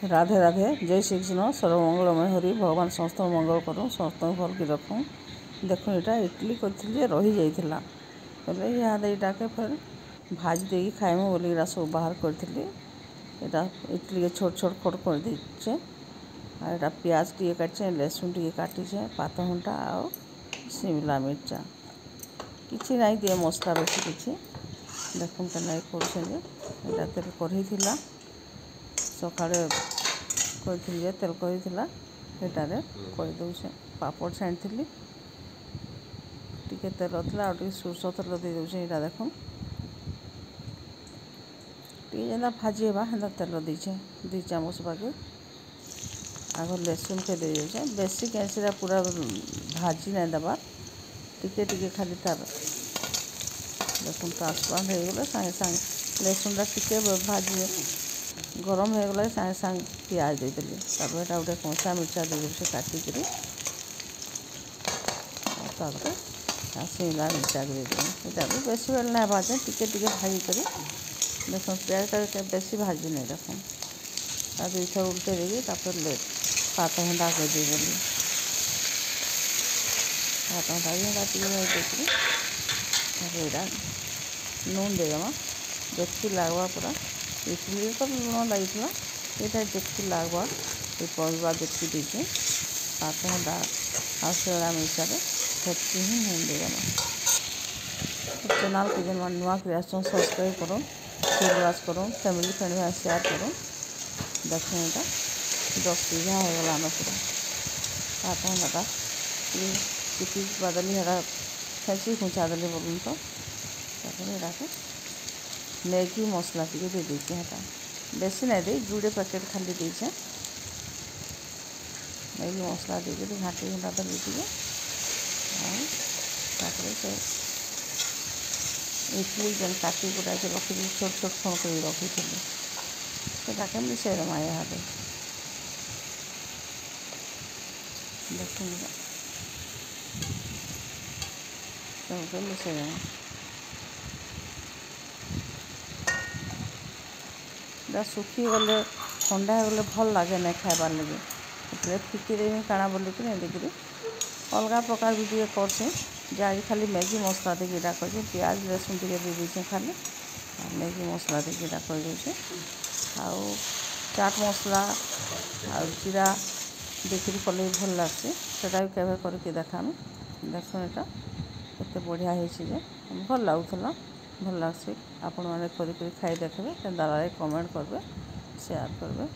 राधे राधे जय श्री कृष्ण सर्वमंगलमय हरि भगवान समस्त मंगल करूँ समस्त भल की रखूँ। देखो यहाँ इडली करी रही जाइला बोले यहाँ के फिर भाजी दे खाइमु बोली सब बाहर करी इडली के छोट छोट खट कर दीचे। यहाँ प्याज टे काटे लहसुन टे काटीचे पातघंटा आ शिमला मिर्चा किसी ना दिए मसला बेसी किसी देखुन के कर तेल कढ़ई थी सका तेल कढ़ई थी सेटारे करदे पापड़ छाणी टी तेल थी सोरष तेल दे दूचे यहाँ देख टी जेना भाजी हाँ हेन्ता तेल दीचे 2 चामच बाकी आग लहसुन के दे दे बेसी कैसे पूरा भाजी नहीं दबार टी खाली तार देखो ट्रांसपेरेंट हो गले सागे सागे लहसुन टे भाजी गरम हो गला सागे सागे प्याज देदेली यहाँ गोटे कंचा मिर्चा दे से काटिक शिमला मिर्चा भी देदेली यहाँ भी बेसी बेल ना भाजे टी भाजी कर देख प्याज बेसी भाजी नहीं देख 2 थर उल्टे देगी पातघंटा कर देदेली पातघंटा भी यहाँ नून देदेमा देखी लगवा पूरा इडली तो लुण लगी ये देखी लगवा ये परिवा देखी दीजिए पातघंटा आ शिमला मिर्चा देखी ही नून देदेमा चैनल के जन नुआ क्रिएशन सब्सक्राइब करूँ शेयर वाच करूँ फैमिली फ्रेंड में शेयर करूँ देखें यहाँ 10 बीघा हो गला पूरा पातघंटा चिपी बदली है फेंची खुचा देली बोलूँ तो यहाँ मैगी मसला टी दे दीचे यहाँ बेसी नहीं दे जुड़े पैकेट खाली दीचे मैगी मसला देकर घाटी घंटा देली टे से इडली जेन काटी कुटा के रखी छोट छोट खण कर रखी से मिसई देमा यहाँ देखिए सबके मिसई देमा सुखी गले ठंडा गले भल लगे नहीं खाइबार लगे इसलिए फिकी देवी काଣା बोलिक देखिए अलग प्रकार भी टे करसे जहाँ खाली मैगी मसला देके कर प्याज लहसुन टे दे दीचे खाली मैगी मसला देके कर दे चाट मसला आ जीरा देखिए कले भल लगसे सेटा भी केवे करके देखामी देख यहाँ केते बढ़िया होइए भल लगुला भल लगे आपण मैंने खाई देखे के कमेंट करेंगे शेयर करेंगे।